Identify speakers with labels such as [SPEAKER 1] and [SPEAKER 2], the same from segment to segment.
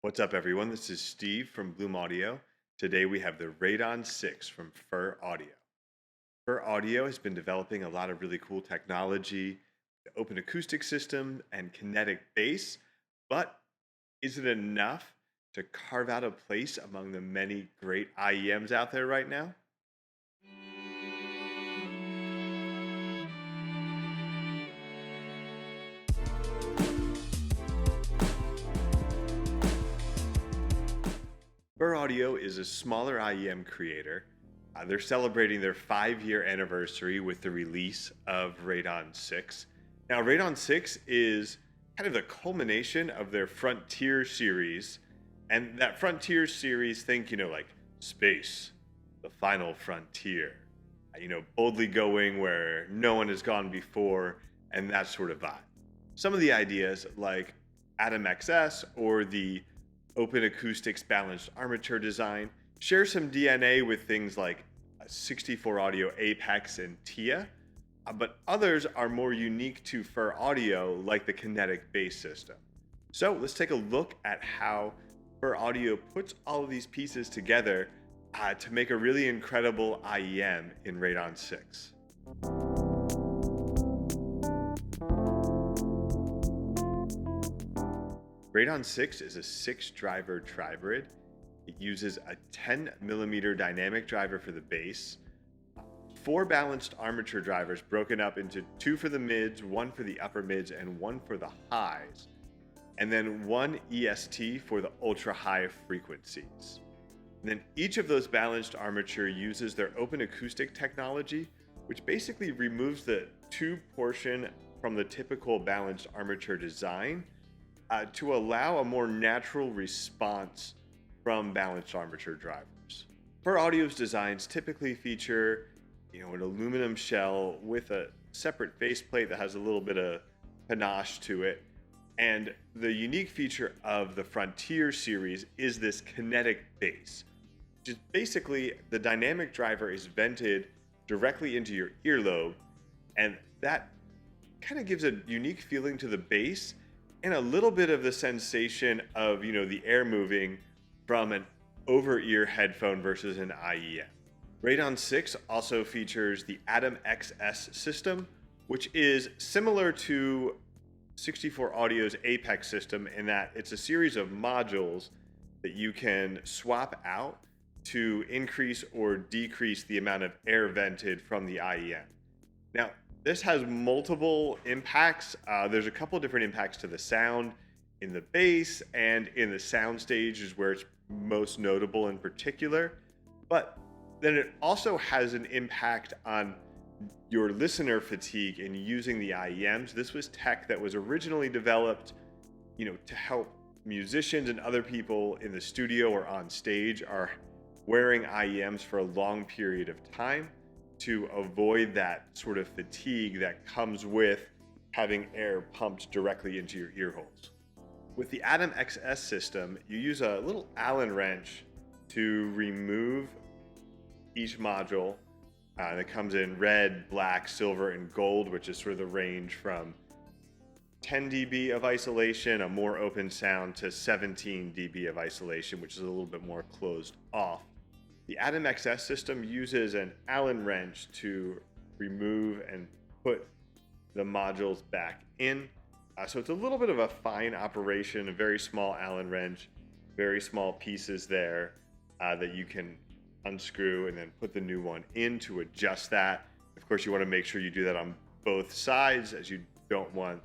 [SPEAKER 1] What's up, everyone? This is Steve from Bloom Audio. Today we have the Radon 6 from FiR Audio. FiR Audio has been developing a lot of really cool technology, the open acoustic system and kinetic bass, but is it enough to carve out a place among the many great IEMs out there right now? FiR Audio is a smaller IEM creator. They're celebrating their 5-year anniversary with the release of Radon 6. Now, Radon 6 is kind of the culmination of their Frontier series. And that Frontier series, think, like space, the final frontier, boldly going where no one has gone before, and that sort of vibe. Some of the ideas, like Atom XS or the open acoustics balanced armature design, share some DNA with things like 64 Audio Apex and TIA, but others are more unique to FiR Audio, like the kinetic bass system. So let's take a look at how FiR Audio puts all of these pieces together to make a really incredible IEM in Radon 6. Radon 6 is a 6-driver tribrid. It uses a 10mm dynamic driver for the bass, 4 balanced armature drivers broken up into 2 for the mids, 1 for the upper mids, and 1 for the highs, and then 1 EST for the ultra high frequencies. And then each of those balanced armature uses their open acoustic technology, which basically removes the tube portion from the typical balanced armature design to allow a more natural response from balanced armature drivers. FiR Audio's designs typically feature, an aluminum shell with a separate faceplate that has a little bit of panache to it. And the unique feature of the Frontier series is this kinetic bass, which is basically the dynamic driver is vented directly into your earlobe, and that kind of gives a unique feeling to the bass and a little bit of the sensation of, the air moving from an over-ear headphone versus an IEM. Radon 6 also features the Atom XS system, which is similar to 64 Audio's Apex system in that it's a series of modules that you can swap out to increase or decrease the amount of air vented from the IEM. Now, this has multiple impacts. There's a couple different impacts to the sound in the bass and in the sound stage is where it's most notable in particular. But then it also has an impact on your listener fatigue in using the IEMs. This was tech that was originally developed, to help musicians and other people in the studio or on stage are wearing IEMs for a long period of time to avoid that sort of fatigue that comes with having air pumped directly into your ear holes. With the Atom XS system, you use a little Allen wrench to remove each module. That comes in red, black, silver, and gold, which is sort of the range from 10 dB of isolation, a more open sound, to 17 dB of isolation, which is a little bit more closed off. The Atom XS system uses an Allen wrench to remove and put the modules back in. So it's a little bit of a fine operation, a very small Allen wrench, very small pieces there that you can unscrew and then put the new one in to adjust that. Of course, you want to make sure you do that on both sides, as you don't want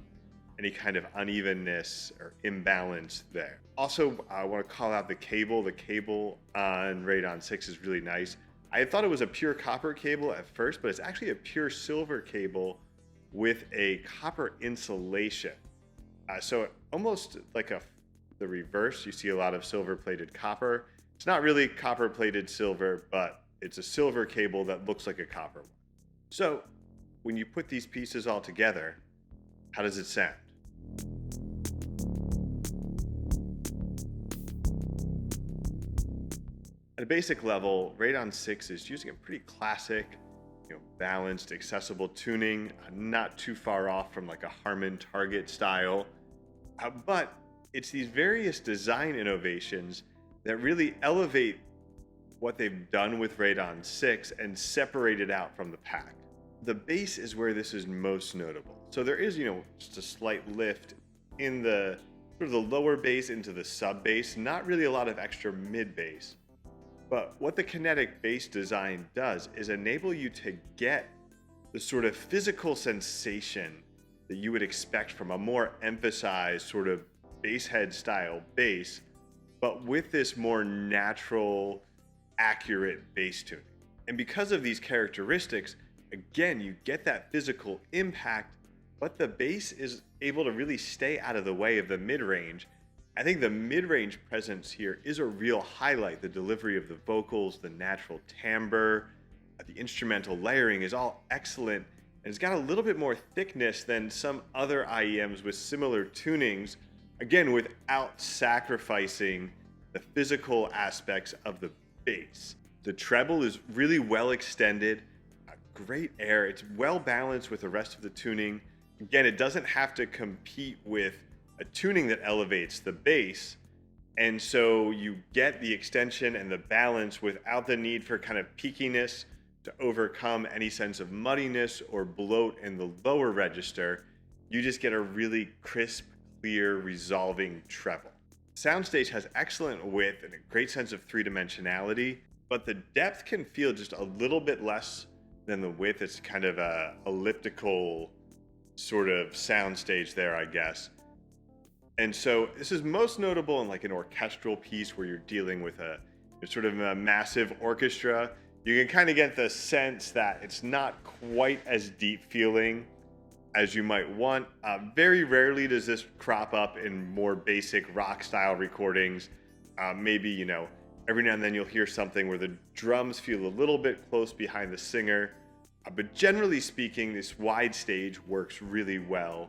[SPEAKER 1] any kind of unevenness or imbalance there. Also, I want to call out the cable. The cable on Radon 6 is really nice. I thought it was a pure copper cable at first, but it's actually a pure silver cable with a copper insulation. So almost like the reverse. You see a lot of silver-plated copper. It's not really copper-plated silver, but it's a silver cable that looks like a copper one. So when you put these pieces all together, how does it sound? At a basic level, Radon 6 is using a pretty classic, balanced, accessible tuning, not too far off from like a Harman Target style, but it's these various design innovations that really elevate what they've done with Radon 6 and separate it out from the pack. The bass is where this is most notable. So there is, just a slight lift in the sort of the lower bass into the sub bass, not really a lot of extra mid bass. But what the kinetic bass design does is enable you to get the sort of physical sensation that you would expect from a more emphasized sort of bass head style bass, but with this more natural, accurate bass tuning. And because of these characteristics, again, you get that physical impact, but the bass is able to really stay out of the way of the mid-range. I think the mid-range presence here is a real highlight. The delivery of the vocals, the natural timbre, the instrumental layering is all excellent, and it's got a little bit more thickness than some other IEMs with similar tunings, again, without sacrificing the physical aspects of the bass. The treble is really well extended, great air, it's well balanced with the rest of the tuning. Again, it doesn't have to compete with a tuning that elevates the bass, and so you get the extension and the balance without the need for kind of peakiness to overcome any sense of muddiness or bloat in the lower register. You just get a really crisp, clear, resolving treble. Soundstage has excellent width and a great sense of three-dimensionality, but the depth can feel just a little bit less than the width. It's kind of a elliptical sort of soundstage there, I guess. And so this is most notable in like an orchestral piece where you're dealing with a sort of a massive orchestra. You can kind of get the sense that it's not quite as deep feeling as you might want. Very rarely does this crop up in more basic rock style recordings. Maybe, every now and then you'll hear something where the drums feel a little bit close behind the singer. But generally speaking, this wide stage works really well.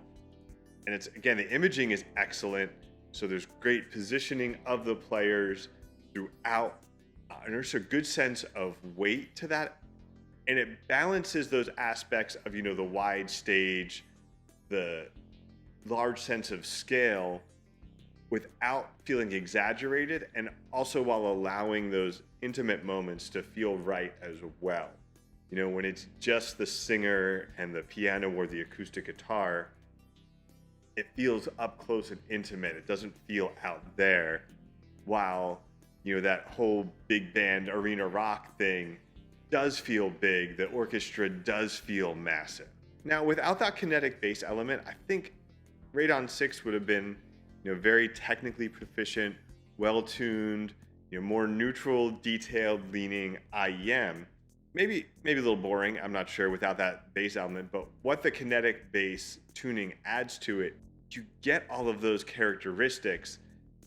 [SPEAKER 1] And it's, again, the imaging is excellent. So there's great positioning of the players throughout. And there's a good sense of weight to that. And it balances those aspects of, the wide stage, the large sense of scale without feeling exaggerated, and also while allowing those intimate moments to feel right as well. When it's just the singer and the piano or the acoustic guitar, it feels up close and intimate. It doesn't feel out there, while, that whole big band arena rock thing does feel big. The orchestra does feel massive. Now, without that kinetic bass element, I think Radon 6 would have been, very technically proficient, well-tuned, more neutral, detailed leaning IEM. Maybe a little boring, I'm not sure, without that bass element, but what the kinetic bass tuning adds to it, you get all of those characteristics,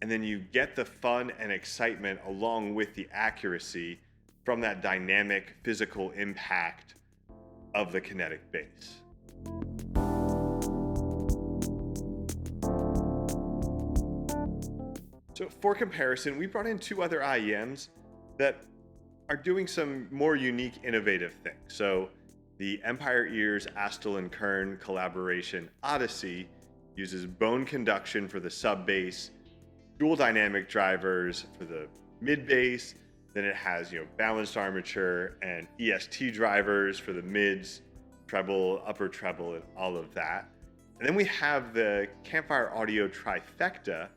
[SPEAKER 1] and then you get the fun and excitement along with the accuracy from that dynamic physical impact of the kinetic bass. So for comparison, we brought in two other IEMs that are doing some more unique, innovative things. So the Empire Ears, Astle and Kern collaboration Odyssey uses bone conduction for the sub bass, dual dynamic drivers for the mid bass. Then it has, balanced armature and EST drivers for the mids, treble, upper treble, and all of that. And then we have the FiR Audio Trifecta,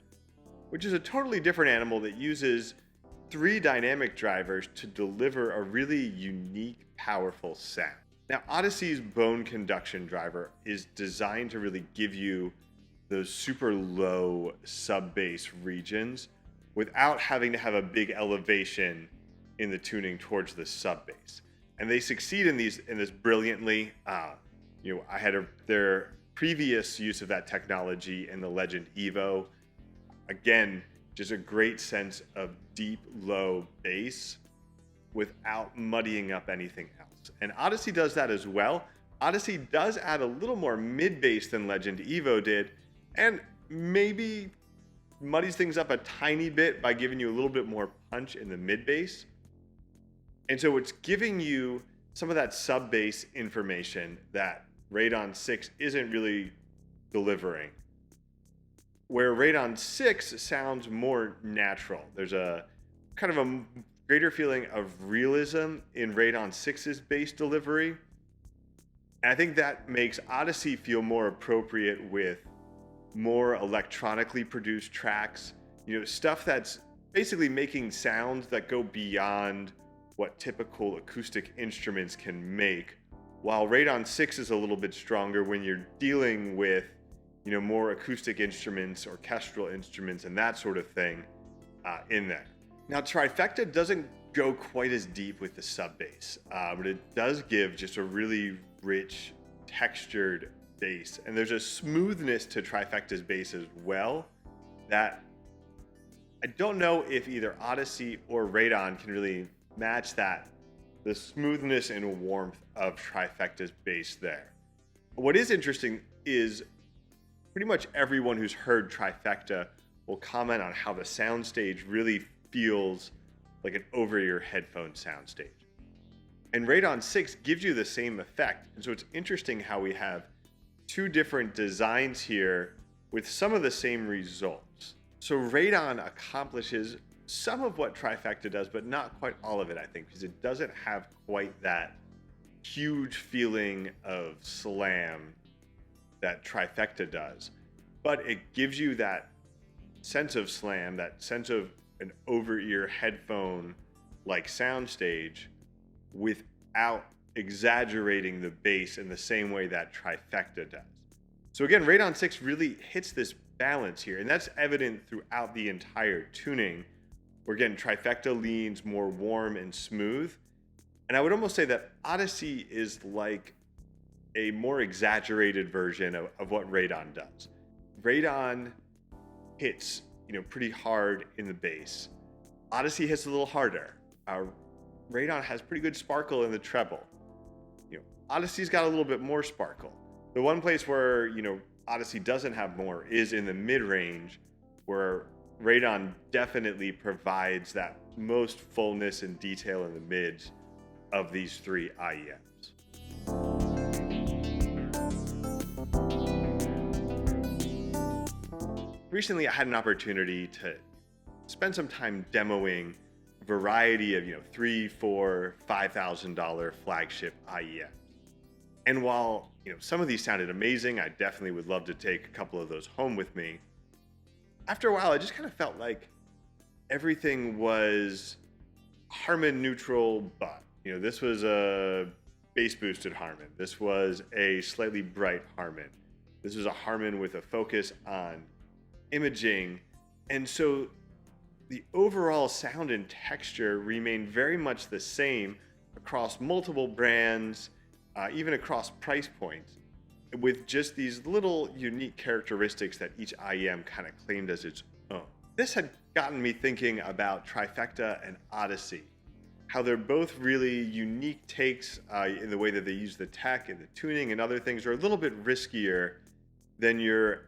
[SPEAKER 1] which is a totally different animal that uses 3 dynamic drivers to deliver a really unique, powerful sound. Now, Odyssey's bone conduction driver is designed to really give you those super low sub bass regions without having to have a big elevation in the tuning towards the sub bass. And they succeed in this brilliantly. I had their previous use of that technology in the Legend Evo. Again, just a great sense of deep, low bass without muddying up anything else. And Odyssey does that as well. Odyssey does add a little more mid bass than Legend Evo did, and maybe muddies things up a tiny bit by giving you a little bit more punch in the mid bass. And so it's giving you some of that sub bass information that Radon 6 isn't really delivering. where Radon 6 sounds more natural. There's a kind of a greater feeling of realism in Radon 6's bass delivery. And I think that makes Odyssey feel more appropriate with more electronically produced tracks, stuff that's basically making sounds that go beyond what typical acoustic instruments can make, while Radon 6 is a little bit stronger when you're dealing with, more acoustic instruments, orchestral instruments, and that sort of thing in there. Now, Trifecta doesn't go quite as deep with the sub bass, but it does give just a really rich, textured bass. And there's a smoothness to Trifecta's bass as well that I don't know if either Odyssey or Radon can really match that, the smoothness and warmth of Trifecta's bass there. What is interesting is pretty much everyone who's heard Trifecta will comment on how the soundstage really feels like an over-ear headphone soundstage. And Radon 6 gives you the same effect. And so it's interesting how we have two different designs here with some of the same results. So Radon accomplishes some of what Trifecta does, but not quite all of it, I think, because it doesn't have quite that huge feeling of slam that Trifecta does. But it gives you that sense of slam, that sense of an over-ear headphone-like soundstage without exaggerating the bass in the same way that Trifecta does. So again, Radon 6 really hits this balance here, and that's evident throughout the entire tuning, where again, Trifecta leans more warm and smooth. And I would almost say that Odyssey is like a more exaggerated version of what Radon does. Radon hits, pretty hard in the bass. Odyssey hits a little harder. Radon has pretty good sparkle in the treble. Odyssey's got a little bit more sparkle. The one place where, Odyssey doesn't have more is in the mid-range, where Radon definitely provides that most fullness and detail in the mids of these three IEMs. Recently, I had an opportunity to spend some time demoing a variety of, $3,000, $4,000, $5,000 flagship IEMs. And while, some of these sounded amazing, I definitely would love to take a couple of those home with me. After a while, I just kind of felt like everything was Harman neutral, but, this was a bass boosted Harman. This was a slightly bright Harman. This was a Harman with a focus on imaging. And so the overall sound and texture remained very much the same across multiple brands, even across price points, with just these little unique characteristics that each IEM kind of claimed as its own. This had gotten me thinking about Trifecta and Odyssey, how they're both really unique takes in the way that they use the tech and the tuning and other things are a little bit riskier than your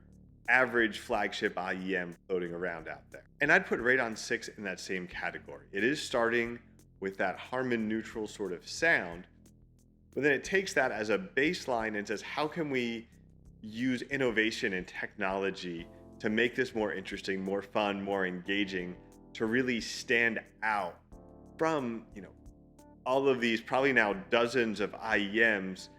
[SPEAKER 1] average flagship IEM floating around out there. And I'd put Radon 6 in that same category. It is starting with that Harman neutral sort of sound, but then it takes that as a baseline and says, how can we use innovation and technology to make this more interesting, more fun, more engaging, to really stand out from, all of these probably now dozens of IEMs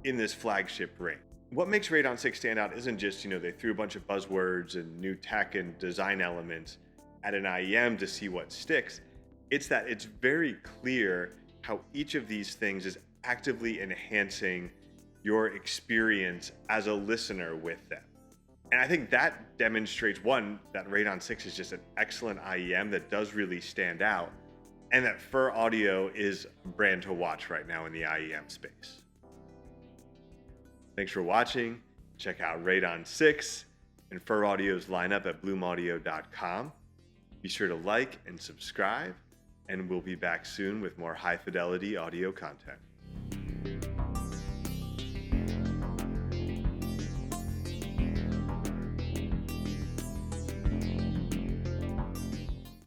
[SPEAKER 1] in this flagship range. What makes Radon 6 stand out isn't just, they threw a bunch of buzzwords and new tech and design elements at an IEM to see what sticks. It's that it's very clear how each of these things is actively enhancing your experience as a listener with them. And I think that demonstrates, one, that Radon 6 is just an excellent IEM that does really stand out, and that FiR Audio is a brand to watch right now in the IEM space. Thanks for watching. Check out Radon 6 and FiR Audio's lineup at bloomaudio.com. Be sure to like and subscribe, and we'll be back soon with more high-fidelity audio content.